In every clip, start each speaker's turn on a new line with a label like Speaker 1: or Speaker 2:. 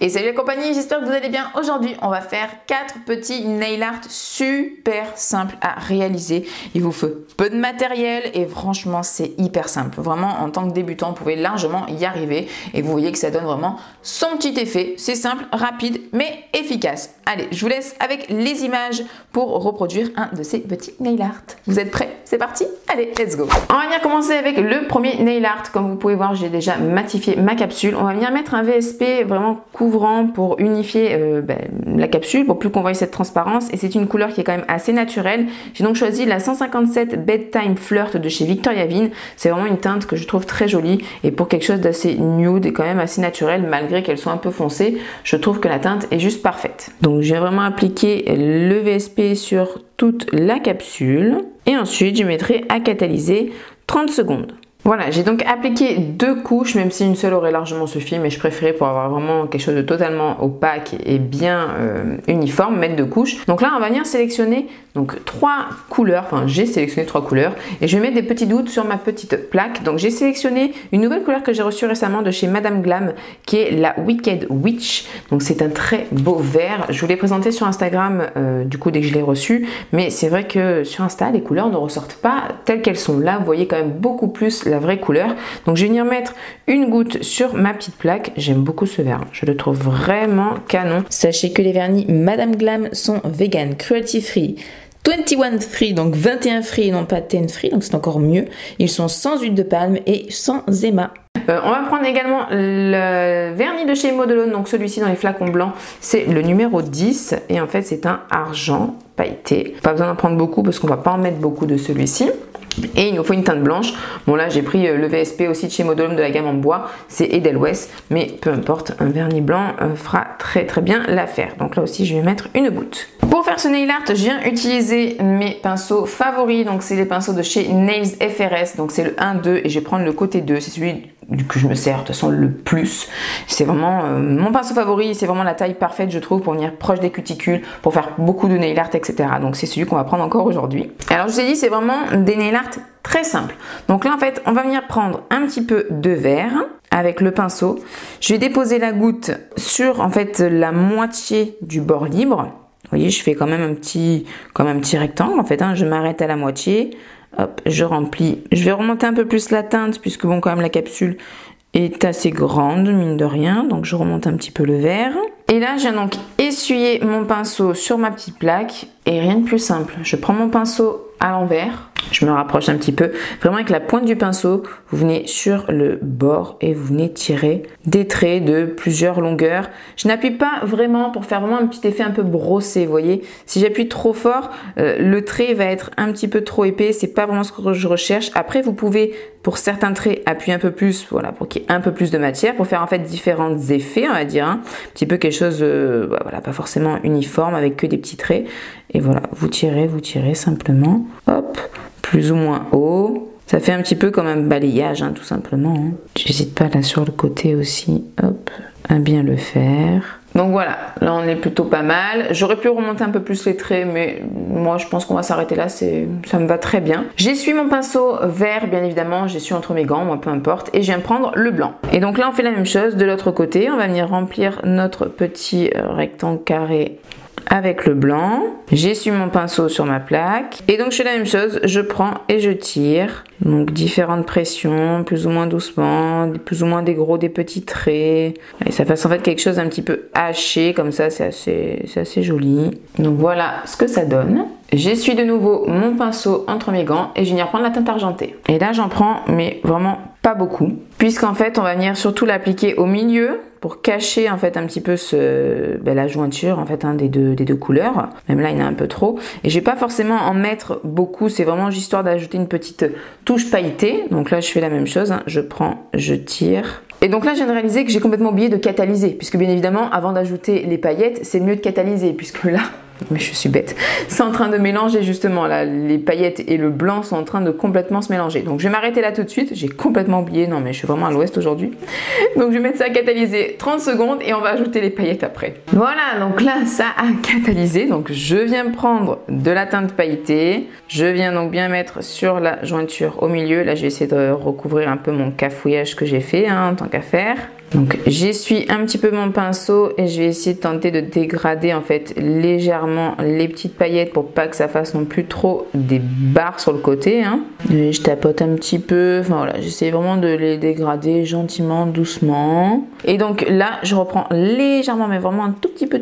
Speaker 1: Et salut la compagnie, j'espère que vous allez bien. Aujourd'hui, on va faire 4 petits nail art super simples à réaliser. Il vous faut peu de matériel et franchement, c'est hyper simple. Vraiment, en tant que débutant, vous pouvez largement y arriver et vous voyez que ça donne vraiment son petit effet. C'est simple, rapide, mais efficace. Allez, je vous laisse avec les images pour reproduire un de ces petits nail art. Vous êtes prêts? C'est parti? Allez, let's go! On va venir commencer avec le premier nail art. Comme vous pouvez voir, j'ai déjà matifié ma capsule. On va venir mettre un VSP vraiment couvrant pour unifier la capsule, pour plus qu'on voie cette transparence, et c'est une couleur qui est quand même assez naturelle. J'ai donc choisi la 157 Bedtime Flirt de chez Victoria Vin. C'est vraiment une teinte que je trouve très jolie, et pour quelque chose d'assez nude et quand même assez naturel, malgré qu'elle soit un peu foncée, je trouve que la teinte est juste parfaite. Donc j'ai vraiment appliqué le VSP sur toute la capsule, et ensuite je mettrai à catalyser 30 secondes. Voilà, j'ai donc appliqué 2 couches, même si une seule aurait largement suffi, mais je préférais pour avoir vraiment quelque chose de totalement opaque et bien uniforme, mettre 2 couches. Donc là, on va venir sélectionner donc 3 couleurs, enfin j'ai sélectionné 3 couleurs, et je vais mettre des petits doutes sur ma petite plaque. Donc j'ai sélectionné une nouvelle couleur que j'ai reçue récemment de chez Madame Glam, qui est la Wicked Witch. Donc c'est un très beau vert. Je vous l'ai présenté sur Instagram du coup dès que je l'ai reçu, mais c'est vrai que sur Insta, les couleurs ne ressortent pas telles qu'elles sont. Là, vous voyez quand même beaucoup plus la vraie couleur. Donc je vais venir mettre une goutte sur ma petite plaque. J'aime beaucoup ce vert, je le trouve vraiment canon. Sachez que les vernis Madame Glam sont vegan, cruelty free, 21 free, donc 21 free et non pas 10 free, donc c'est encore mieux. Ils sont sans huile de palme et sans éma. On va prendre également le vernis de chez Modelone, donc celui-ci dans les flacons blancs, c'est le numéro 10 et en fait c'est un argent pailleté. Pas besoin d'en prendre beaucoup parce qu'on va pas en mettre beaucoup de celui-ci. Et il nous faut une teinte blanche. Bon là j'ai pris le VSP aussi de chez Modelone de la gamme en bois, c'est Edelweiss, mais peu importe, un vernis blanc fera très bien l'affaire. Donc là aussi je vais mettre une goutte. Pour faire ce nail art, je viens utiliser mes pinceaux favoris, donc c'est les pinceaux de chez Nails FRS, donc c'est le 1-2 et je vais prendre le côté 2, c'est celui que je me sers de toute façon le plus. C'est vraiment mon pinceau favori, c'est vraiment la taille parfaite je trouve pour venir proche des cuticules, pour faire beaucoup de nail art, etc. Donc c'est celui qu'on va prendre encore aujourd'hui. Alors je vous ai dit, c'est vraiment des nail art très simples. Donc là en fait on va venir prendre un petit peu de vert avec le pinceau. Je vais déposer la goutte sur en fait la moitié du bord libre. Vous voyez, je fais quand même un petit rectangle en fait, hein. Je m'arrête à la moitié. Hop, je remplis. Je vais remonter un peu plus la teinte puisque bon, quand même la capsule est assez grande, mine de rien. Donc je remonte un petit peu le vert. Et là, je viens donc essuyer mon pinceau sur ma petite plaque. Et rien de plus simple. Je prends mon pinceau à l'envers. Je me rapproche un petit peu. Vraiment avec la pointe du pinceau, vous venez sur le bord et vous venez tirer des traits de plusieurs longueurs. Je n'appuie pas vraiment pour faire vraiment un petit effet un peu brossé, vous voyez. Si j'appuie trop fort, le trait va être un petit peu trop épais. C'est pas vraiment ce que je recherche. Après, vous pouvez, pour certains traits, appuyer un peu plus, voilà, pour qu'il y ait un peu plus de matière, pour faire en fait différents effets, on va dire. Hein. Un petit peu quelque chose, voilà, pas forcément uniforme avec que des petits traits. Et voilà, vous tirez simplement. Hop. Plus ou moins haut. Ça fait un petit peu comme un balayage, hein, tout simplement. Hein. J'hésite pas là sur le côté aussi, hop, à bien le faire. Donc voilà, là on est plutôt pas mal. J'aurais pu remonter un peu plus les traits, mais moi je pense qu'on va s'arrêter là, ça me va très bien. J'essuie mon pinceau vert, bien évidemment, j'essuie entre mes gants, moi peu importe, et je viens prendre le blanc. Et donc là on fait la même chose de l'autre côté, on va venir remplir notre petit rectangle carré avec le blanc. J'essuie mon pinceau sur ma plaque et donc je fais la même chose, je prends et je tire. Donc différentes pressions, plus ou moins doucement, plus ou moins des gros, des petits traits. Et ça fasse en fait quelque chose d'un petit peu haché comme ça, c'est assez joli. Donc voilà ce que ça donne. J'essuie de nouveau mon pinceau entre mes gants et je viens prendre la teinte argentée. Et là j'en prends mais vraiment pas beaucoup, puisqu'en fait on va venir surtout l'appliquer au milieu pour cacher en fait un petit peu la jointure en fait, hein, des deux couleurs. Même là il y en a un peu trop. Et je vais pas forcément en mettre beaucoup, c'est vraiment juste histoire d'ajouter une petite touche pailletée. Donc là je fais la même chose, hein. Je prends, je tire. Et donc là, je viens de réaliser que j'ai complètement oublié de catalyser, puisque bien évidemment, avant d'ajouter les paillettes, c'est mieux de catalyser, puisque là, mais je suis bête, c'est en train de mélanger justement, là, les paillettes et le blanc sont en train de complètement se mélanger. Donc je vais m'arrêter là tout de suite, j'ai complètement oublié, non mais je suis vraiment à l'ouest aujourd'hui. Donc je vais mettre ça à catalyser 30 secondes et on va ajouter les paillettes après. Voilà, donc là, ça a catalysé, donc je viens prendre de la teinte pailletée, je viens donc bien mettre sur la jointure au milieu. Là, je vais essayer de recouvrir un peu mon cafouillage que j'ai fait, hein, en tant qu'à faire. Donc j'essuie un petit peu mon pinceau et je vais essayer de tenter de dégrader en fait légèrement les petites paillettes pour pas que ça fasse non plus trop des barres sur le côté. Hein. Et je tapote un petit peu, enfin voilà, j'essaie vraiment de les dégrader gentiment, doucement. Et donc là, je reprends légèrement, mais vraiment un tout petit peu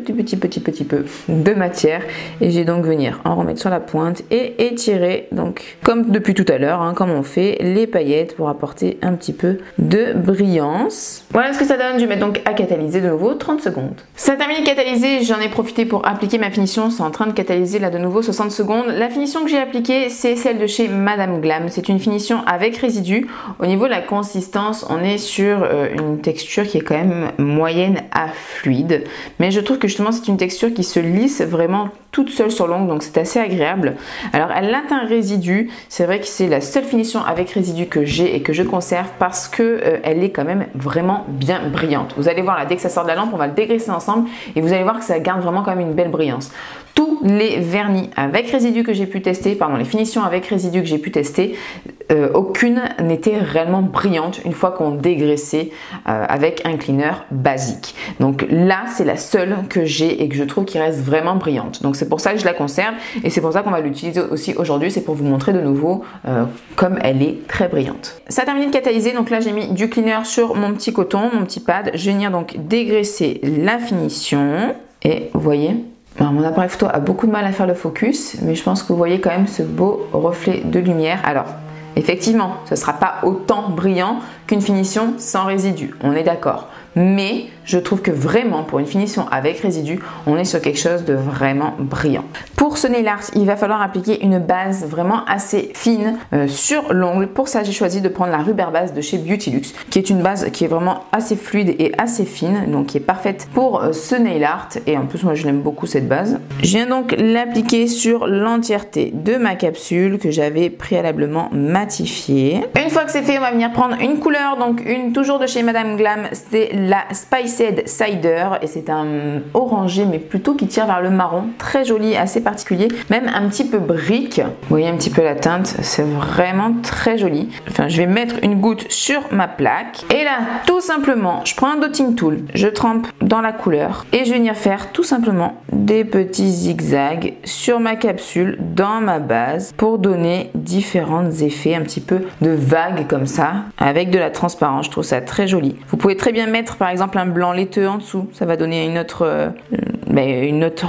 Speaker 1: de matière et je vais donc venir en remettre sur la pointe et étirer, donc comme depuis tout à l'heure, hein, comme on fait les paillettes pour apporter un petit peu de brillance. Voilà ce que ça donne. Je vais mettre donc à catalyser de nouveau 30 secondes. Ça a terminé de catalyser, j'en ai profité pour appliquer ma finition. C'est en train de catalyser là de nouveau 60 secondes. La finition que j'ai appliquée, c'est celle de chez Madame Glam. C'est une finition avec résidu. Au niveau de la consistance, on est sur une texture qui est quand même moyenne à fluide. Mais je trouve que justement c'est une texture qui se lisse vraiment toute seule sur l'ongle, donc c'est assez agréable. Alors elle a un résidu, c'est vrai que c'est la seule finition avec résidu que j'ai et que je conserve parce que elle est quand même vraiment bien brillante. Vous allez voir là, dès que ça sort de la lampe, on va le dégraisser ensemble et vous allez voir que ça garde vraiment quand même une belle brillance. Tous les vernis avec résidu que j'ai pu tester, pardon, les finitions avec résidu que j'ai pu tester, aucune n'était réellement brillante une fois qu'on dégraissait avec un cleaner basique. Donc là, c'est la seule que j'ai et que je trouve qui reste vraiment brillante. Donc c'est pour ça que je la conserve et c'est pour ça qu'on va l'utiliser aussi aujourd'hui. C'est pour vous montrer de nouveau comme elle est très brillante. Ça a terminé de catalyser, donc là j'ai mis du cleaner sur mon petit coton, mon petit pad. Je vais venir donc dégraisser la finition et vous voyez. Alors, mon appareil photo a beaucoup de mal à faire le focus, mais je pense que vous voyez quand même ce beau reflet de lumière. Alors, effectivement, ce ne sera pas autant brillant qu'une finition sans résidu, on est d'accord. Mais je trouve que vraiment pour une finition avec résidu, on est sur quelque chose de vraiment brillant. Pour ce nail art, il va falloir appliquer une base vraiment assez fine sur l'ongle. Pour ça, j'ai choisi de prendre la Rubber Base de chez Beautylux, qui est une base qui est vraiment assez fluide et assez fine, donc qui est parfaite pour ce nail art. Et en plus, moi, je l'aime beaucoup cette base. Je viens donc l'appliquer sur l'entièreté de ma capsule que j'avais préalablement matifiée. Une fois que c'est fait, on va venir prendre une couleur, donc une toujours de chez Madame Glam, c'est la Spiced Cider et c'est un orangé mais plutôt qui tire vers le marron, très joli, assez particulier, même un petit peu brique. Vous voyez un petit peu la teinte, c'est vraiment très joli. Enfin, je vais mettre une goutte sur ma plaque et là, tout simplement, je prends un dotting tool, je trempe dans la couleur et je vais venir faire tout simplement des petits zigzags sur ma capsule dans ma base pour donner différents effets, un petit peu de vagues comme ça avec de la transparence. Je trouve ça très joli. Vous pouvez très bien mettre par exemple un blanc laiteux en dessous, ça va donner une autre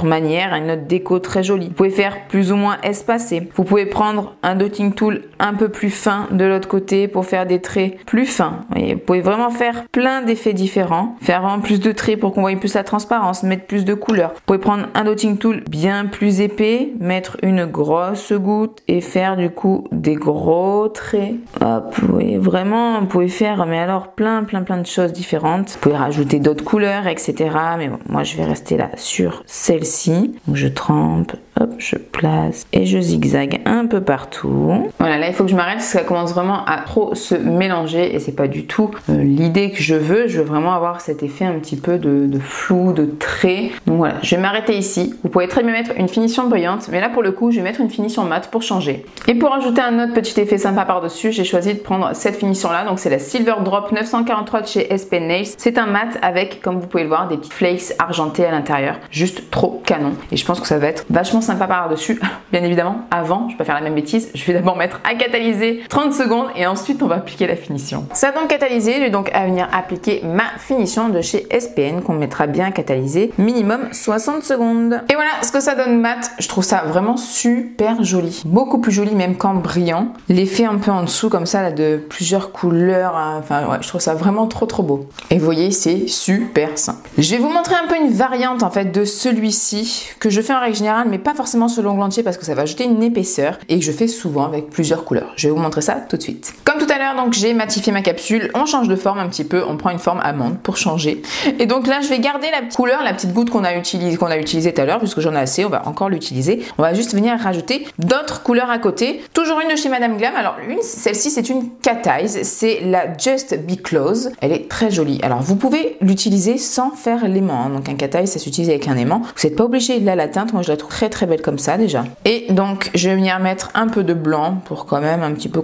Speaker 1: manière, une autre déco très jolie. Vous pouvez faire plus ou moins espacé. Vous pouvez prendre un dotting tool un peu plus fin de l'autre côté pour faire des traits plus fins. Vous pouvez vraiment faire plein d'effets différents, faire vraiment plus de traits pour qu'on voie plus la transparence, mettre plus de couleurs. Vous pouvez prendre un dotting tool bien plus épais, mettre une grosse goutte et faire du coup des gros traits. Hop, vous voyez, vraiment, vous pouvez faire mais alors plein de choses différentes. Vous pouvez rajouter d'autres couleurs, etc. Mais bon, moi je vais rester là sur celle-ci. Donc je trempe, hop, je place et je zigzague un peu partout. Voilà, là il faut que je m'arrête parce que ça commence vraiment à trop se mélanger et c'est pas du tout l'idée que je veux. Je veux vraiment avoir cet effet un petit peu de flou, de trait. Donc voilà, je vais m'arrêter ici. Vous pouvez très bien mettre une finition brillante, mais là pour le coup, je vais mettre une finition mate pour changer. Et pour ajouter un autre petit effet sympa par-dessus, j'ai choisi de prendre cette finition-là. Donc c'est la Silver Drop 943 de chez SP Nails. C'est un mat avec, comme vous pouvez le voir, des petites flakes argentées à l'intérieur. Juste trop canon. Et je pense que ça va être vachement sympa par-dessus. Bien évidemment, avant, je vais pas faire la même bêtise, je vais d'abord mettre à catalyser 30 secondes et ensuite on va appliquer la finition. Ça a donc catalysé, je vais donc à venir appliquer ma finition de chez SPN qu'on mettra bien à catalyser minimum 60 secondes. Et voilà ce que ça donne mat. Je trouve ça vraiment super joli. Beaucoup plus joli même qu'en brillant. L'effet un peu en dessous comme ça là, de plusieurs couleurs. Enfin ouais, je trouve ça vraiment trop beau. Et vous voyez, c'est super simple. Je vais vous montrer un peu une variante en fait de celui-ci que je fais en règle générale mais pas forcément sur l'ongle entier parce que ça va ajouter une épaisseur et que je fais souvent avec plusieurs couleurs. Je vais vous montrer ça tout de suite. Comme tout à l'heure, donc j'ai matifié ma capsule. On change de forme un petit peu. On prend une forme amande pour changer. Et donc là, je vais garder la petite couleur, la petite goutte qu'on a utilisée tout à l'heure puisque j'en ai assez. On va encore l'utiliser. On va juste venir rajouter d'autres couleurs à côté. Toujours une de chez Madame Glam. Alors celle-ci c'est une cat eyes. C'est la Just Be Close. Elle est très jolie. Alors vous pouvez l'utiliser sans faire l'aimant. Donc un cat eyes ça s'utilise avec un aimant. Vous n'êtes pas obligé de la teinte. Moi je la trouve très belle comme ça déjà. Et donc je vais venir mettre un peu de blanc pour quand même un petit peu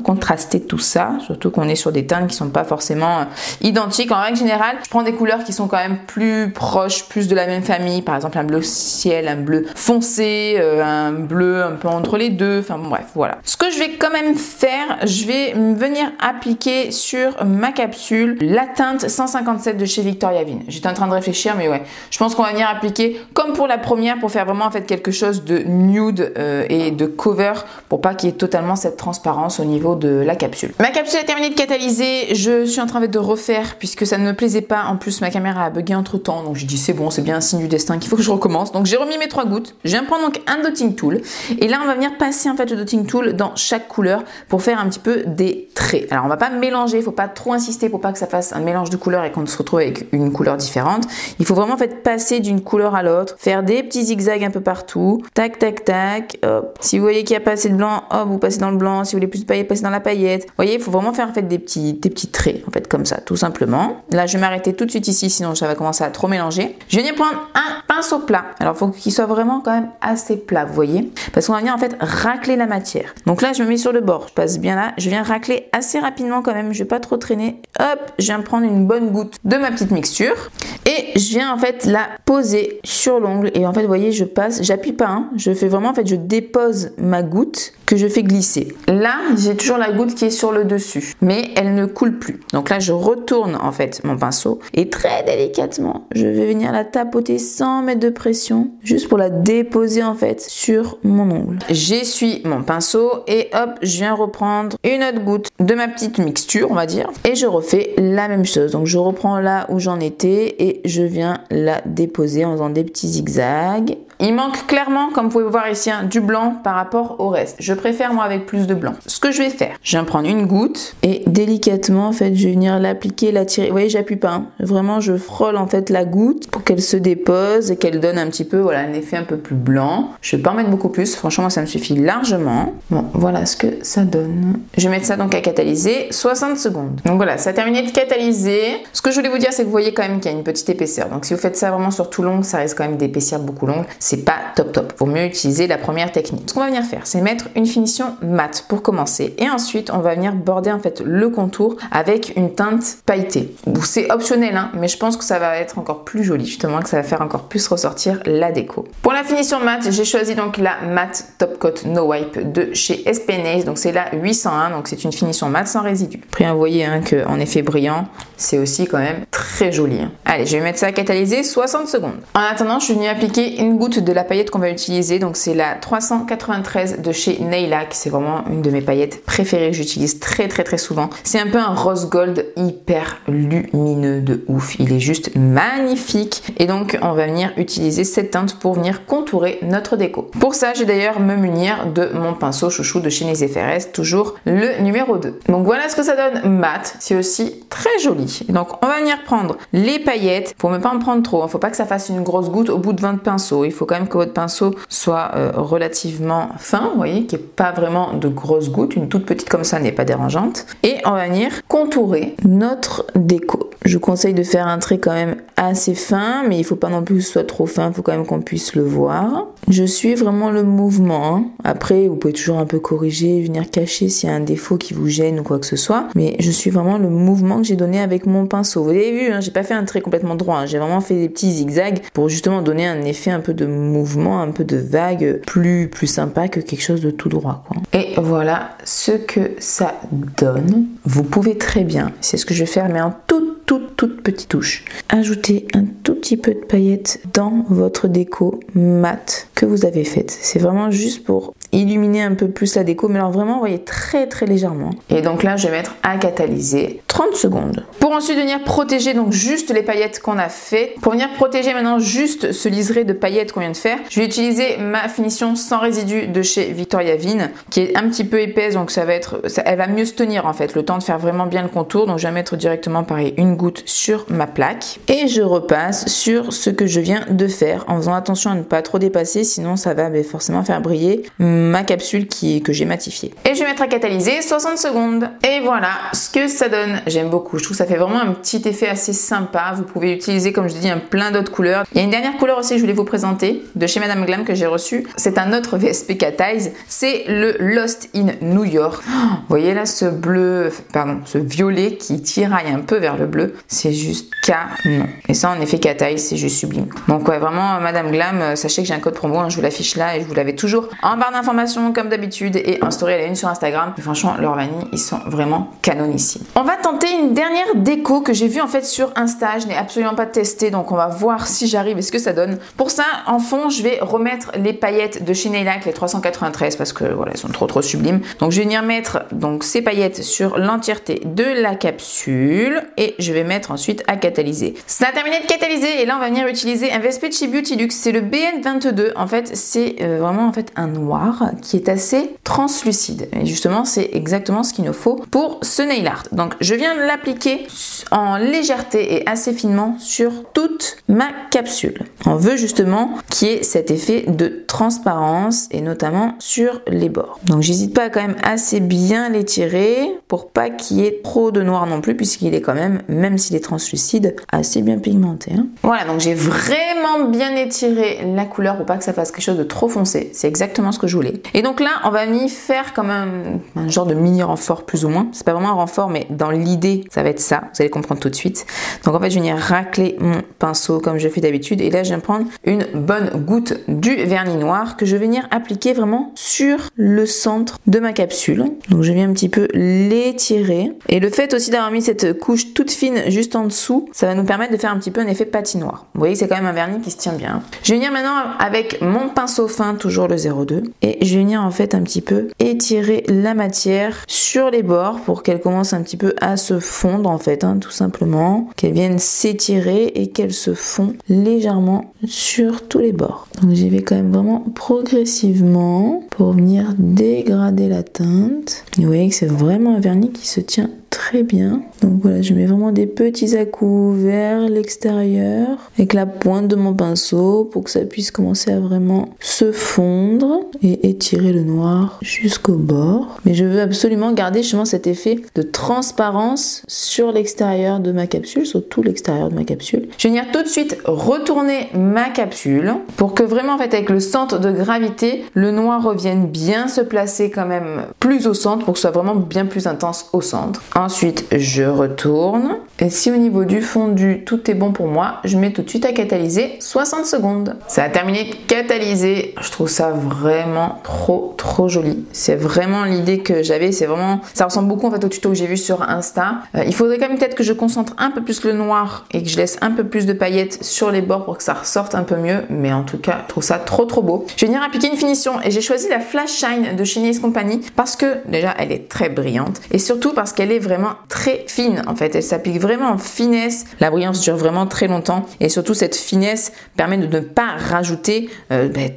Speaker 1: contraster tout ça, surtout qu'on est sur des teintes qui sont pas forcément identiques. En règle générale, je prends des couleurs qui sont quand même plus proches, plus de la même famille, par exemple un bleu ciel, un bleu foncé, un bleu un peu entre les deux, enfin bon, bref, voilà. Ce que je vais quand même faire, je vais venir appliquer sur ma capsule la teinte 157 de chez Victoria Vin. J'étais en train de réfléchir, mais ouais, je pense qu'on va venir appliquer comme pour la première pour faire vraiment en fait quelque chose de nude et de cover pour pas qu'il y ait totalement cette transparence au niveau de la capsule. Ma capsule est terminée de catalyser, je suis en train de refaire puisque ça ne me plaisait pas. En plus, ma caméra a bugué entre temps, donc j'ai dit c'est bon, c'est bien un signe du destin qu'il faut que je recommence. Donc j'ai remis mes 3 gouttes, je viens prendre donc un dotting tool et là on va venir passer en fait le dotting tool dans chaque couleur pour faire un petit peu des traits. Alors on va pas mélanger, il faut pas trop insister pour pas que ça fasse un mélange de couleurs et qu'on se retrouve avec une couleur différente. Il faut vraiment en fait passer d'une couleur à l'autre, faire des petits zigzags un peu partout, tac tac tac, hop. Si vous voyez qu'il n'y a pas assez de blanc, hop, vous passez dans le blanc. Si vous voulez plus de paillettes, passez dans la paillette. Vous voyez, il faut vraiment faire en fait des petits traits en fait comme ça, tout simplement. Là, je vais m'arrêter tout de suite ici, sinon ça va commencer à trop mélanger. Je vais venir prendre un pinceau plat. Alors, il faut qu'il soit vraiment quand même assez plat, vous voyez, parce qu'on va venir en fait racler la matière. Donc là, je me mets sur le bord, je passe bien là, je viens racler assez rapidement quand même, je vais pas trop traîner. Hop, je viens prendre une bonne goutte de ma petite mixture et je viens en fait la poser sur l'ongle et en fait, vous voyez, je passe, j'appuie pas, hein, je fais vraiment en fait, je dépose ma goutte que je fais glisser. Là, j'ai toujours la goutte qui est sur le dessus, mais elle ne coule plus. Donc là, je retourne en fait mon pinceau et très délicatement, je vais venir la tapoter sans mettre de pression, juste pour la déposer en fait sur mon ongle. J'essuie mon pinceau et hop, je viens reprendre une autre goutte de ma petite mixture, on va dire, et je refais la même chose. Donc je reprends là où j'en étais et je viens la déposer en faisant des petits zigzags. Il manque clairement, comme vous pouvez voir ici, du blanc par rapport au reste. Je préfère moi avec plus de blanc. Ce que je vais faire, je viens prendre une goutte et délicatement en fait je vais venir l'appliquer, la tirer. Vous voyez, j'appuie pas, hein. Vraiment je frôle en fait la goutte pour qu'elle se dépose et qu'elle donne un petit peu, voilà, un effet un peu plus blanc. Je vais pas en mettre beaucoup plus, franchement ça me suffit largement. Bon, voilà ce que ça donne. Je vais mettre ça donc à catalyser 60 secondes. Donc voilà, ça a terminé de catalyser. Ce que je voulais vous dire, c'est que vous voyez quand même qu'il y a une petite épaisseur. Donc si vous faites ça vraiment sur tout l'ongle, ça risque quand même d'épaissir beaucoup l'ongle. C'est pas top. Vaut mieux utiliser la première technique. Ce qu'on va venir faire, c'est mettre une finition mat pour commencer. Et ensuite, on va venir border en fait le contour avec une teinte pailletée. C'est optionnel, hein, mais je pense que ça va être encore plus joli, justement, que ça va faire encore plus ressortir la déco. Pour la finition mat, j'ai choisi donc la Matte Top Coat No Wipe de chez SPNails. Donc c'est la 801, donc c'est une finition mat sans résidus. Après, vous voyez hein, qu'en effet brillant, c'est aussi quand même très joli. Hein. Allez, je vais mettre ça à catalyser 60 secondes. En attendant, je suis venue appliquer une goutte de la paillette qu'on va utiliser, donc c'est la 393 de chez Nailac. C'est vraiment une de mes paillettes préférées, j'utilise très souvent. C'est un peu un rose gold hyper lumineux de ouf, il est juste magnifique et donc on va venir utiliser cette teinte pour venir contourer notre déco. Pour ça, j'ai d'ailleurs me munir de mon pinceau chouchou de chez Nez FRS, toujours le numéro 2. Donc voilà ce que ça donne mat, c'est aussi très joli. Et donc on va venir prendre les paillettes, pour ne pas en prendre trop, il ne faut pas que ça fasse une grosse goutte au bout de 20 pinceaux, il faut quand même que votre pinceau soit relativement fin, vous voyez, qu'il n'y ait pas vraiment de grosses gouttes, une toute petite comme ça n'est pas dérangeante. Et on va venir contourer notre déco. Je vous conseille de faire un trait quand même assez fin, mais il ne faut pas non plus que ce soit trop fin, il faut quand même qu'on puisse le voir. Je suis vraiment le mouvement. Hein. Après, vous pouvez toujours un peu corriger, venir cacher s'il y a un défaut qui vous gêne ou quoi que ce soit, mais je suis vraiment le mouvement que j'ai donné avec mon pinceau. Vous avez vu, hein, j'ai pas fait un trait complètement droit, hein. J'ai vraiment fait des petits zigzags pour justement donner un effet un peu de mouvement, un peu de vague, plus sympa que quelque chose de tout droit, quoi. Et voilà ce que ça donne. Vous pouvez très bien, c'est ce que je vais faire, mais en toute petite touche, ajouter un tout petit peu de paillettes dans votre déco mat que vous avez faite. C'est vraiment juste pour illuminer un peu plus la déco, mais alors vraiment, vous voyez, très légèrement. Et donc là, je vais mettre à catalyser 30 secondes. Pour ensuite venir protéger donc juste les paillettes qu'on a fait. Pour venir protéger maintenant juste ce liseré de paillettes qu'on vient de faire, je vais utiliser ma finition sans résidus de chez Victoria Vin, qui est un petit peu épaisse, donc elle va mieux se tenir en fait, le temps de faire vraiment bien le contour. Donc je vais mettre directement pareil une goutte sur ma plaque et je repasse sur ce que je viens de faire en faisant attention à ne pas trop dépasser, sinon ça va forcément faire briller ma capsule que j'ai matifiée. Et je vais mettre à catalyser 60 secondes. Et voilà ce que ça donne. J'aime beaucoup, je trouve que ça fait vraiment un petit effet assez sympa. Vous pouvez utiliser, comme je dis, plein d'autres couleurs. Il y a une dernière couleur aussi que je voulais vous présenter de chez Madame Glam que j'ai reçue. C'est un autre VSP Cat Eyes, c'est le Lost in New York. Vous voyez là ce bleu, pardon, ce violet qui tiraille un peu vers le bleu, c'est juste canon. Et ça en effet Cat Eyes, c'est juste sublime. Donc ouais, vraiment Madame Glam, sachez que j'ai un code promo, je vous l'affiche là et je vous l'avais toujours en barre d'informations comme d'habitude et en story à la une sur Instagram. Et franchement, leurs vanilles, ils sont vraiment canonissimes. On va tenter une dernière déco que j'ai vue en fait sur Insta. Je n'ai absolument pas testé, donc on va voir si j'arrive et ce que ça donne. Pour ça, en fond, je vais remettre les paillettes de chez Nailac, les 393, parce que voilà, elles sont trop sublimes. Donc je vais venir mettre donc ces paillettes sur l'entièreté de la capsule et je vais mettre ensuite à catalyser. Ça a terminé de catalyser et là on va venir utiliser un VSP de chez Beauty Luxe. C'est le BN22. En fait, c'est vraiment en fait un noir qui est assez translucide. Et justement, c'est exactement ce qu'il nous faut pour ce nail art. Donc je viens de l'appliquer en légèreté et assez finement sur toute ma capsule. On veut justement qu'il y ait cet effet de transparence et notamment sur les bords. Donc j'hésite pas à quand même assez bien l'étirer pour pas qu'il y ait trop de noir non plus puisqu'il est quand même s'il est translucide, assez bien pigmenté. Voilà, donc j'ai vraiment bien étiré la couleur pour pas que ça fasse quelque chose de trop foncé. C'est exactement ce que je voulais. Et donc là, on va venir faire comme un genre de mini renfort plus ou moins. C'est pas vraiment un renfort, mais dans l'idée, ça va être ça. Vous allez comprendre tout de suite. Donc en fait, je vais venir racler mon pinceau comme je fais d'habitude. Et là, je viens prendre une bonne goutte du vernis noir que je vais venir appliquer vraiment sur le centre de ma capsule. Donc je viens un petit peu l'étirer. Et le fait aussi d'avoir mis cette couche toute fine juste en dessous, ça va nous permettre de faire un petit peu un effet patinoire. Vous voyez que c'est quand même un vernis qui se tient bien. Je vais venir maintenant avec mon pinceau fin, toujours le 02. Et je vais venir en fait un petit peu étirer la matière sur les bords pour qu'elle commence un petit peu à se fondre en fait, tout simplement. Qu'elle vienne s'étirer et qu'elle se fond légèrement sur tous les bords. Donc j'y vais quand même vraiment progressivement pour venir dégrader la teinte. Et vous voyez que c'est vraiment un vernis qui se tient très bien. Donc voilà, je mets vraiment des petits à-coups vers l'extérieur avec la pointe de mon pinceau pour que ça puisse commencer à vraiment se fondre et étirer le noir jusqu'au bord. Mais je veux absolument garder justement cet effet de transparence sur l'extérieur de ma capsule, sur tout l'extérieur de ma capsule. Je vais venir tout de suite retourner ma capsule pour que vraiment en fait avec le centre de gravité, le noir revienne bien se placer quand même plus au centre pour que ce soit vraiment bien plus intense au centre. Ensuite, je retourne. Et si au niveau du fondu, tout est bon pour moi, je mets tout de suite à catalyser 60 secondes. Ça a terminé de catalyser. Je trouve ça vraiment trop joli. C'est vraiment l'idée que j'avais. C'est vraiment, ça ressemble beaucoup en fait au tuto que j'ai vu sur Insta. Il faudrait quand même peut-être que je concentre un peu plus le noir et que je laisse un peu plus de paillettes sur les bords pour que ça ressorte un peu mieux. Mais en tout cas, je trouve ça trop beau. Je vais venir appliquer une finition et j'ai choisi la Flash Shine de chez Nails Company parce que déjà, elle est très brillante et surtout parce qu'elle est vraiment très fine en fait. Elle s'applique vraiment en finesse. La brillance dure vraiment très longtemps et surtout cette finesse permet de ne pas rajouter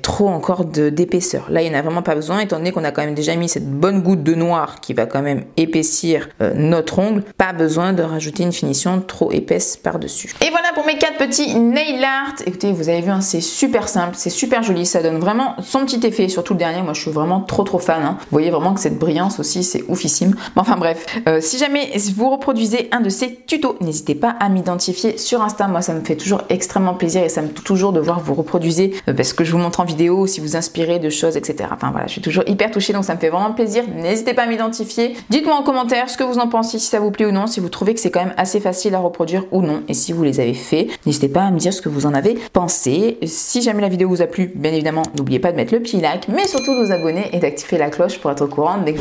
Speaker 1: trop encore d'épaisseur. Là, il n'y en a vraiment pas besoin étant donné qu'on a quand même déjà mis cette bonne goutte de noir qui va quand même épaissir notre ongle. Pas besoin de rajouter une finition trop épaisse par-dessus. Et voilà pour mes 4 petits nail art. Écoutez, vous avez vu, c'est super simple, c'est super joli. Ça donne vraiment son petit effet. Surtout le dernier, moi je suis vraiment trop fan. Vous voyez vraiment que cette brillance aussi, c'est oufissime. Mais enfin bref, si jamais vous reproduisez un de ces tutos, n'hésitez pas à m'identifier sur Insta. Moi, ça me fait toujours extrêmement plaisir et ça me touche toujours de voir vous reproduisez parce que je vous montre en vidéo, si vous inspirez de choses, etc. Enfin voilà, je suis toujours hyper touchée, donc ça me fait vraiment plaisir. N'hésitez pas à m'identifier. Dites-moi en commentaire ce que vous en pensez, si ça vous plaît ou non, si vous trouvez que c'est quand même assez facile à reproduire ou non. Et si vous les avez fait, n'hésitez pas à me dire ce que vous en avez pensé. Si jamais la vidéo vous a plu, bien évidemment, n'oubliez pas de mettre le petit like, mais surtout de vous abonner et d'activer la cloche pour être au courant dès que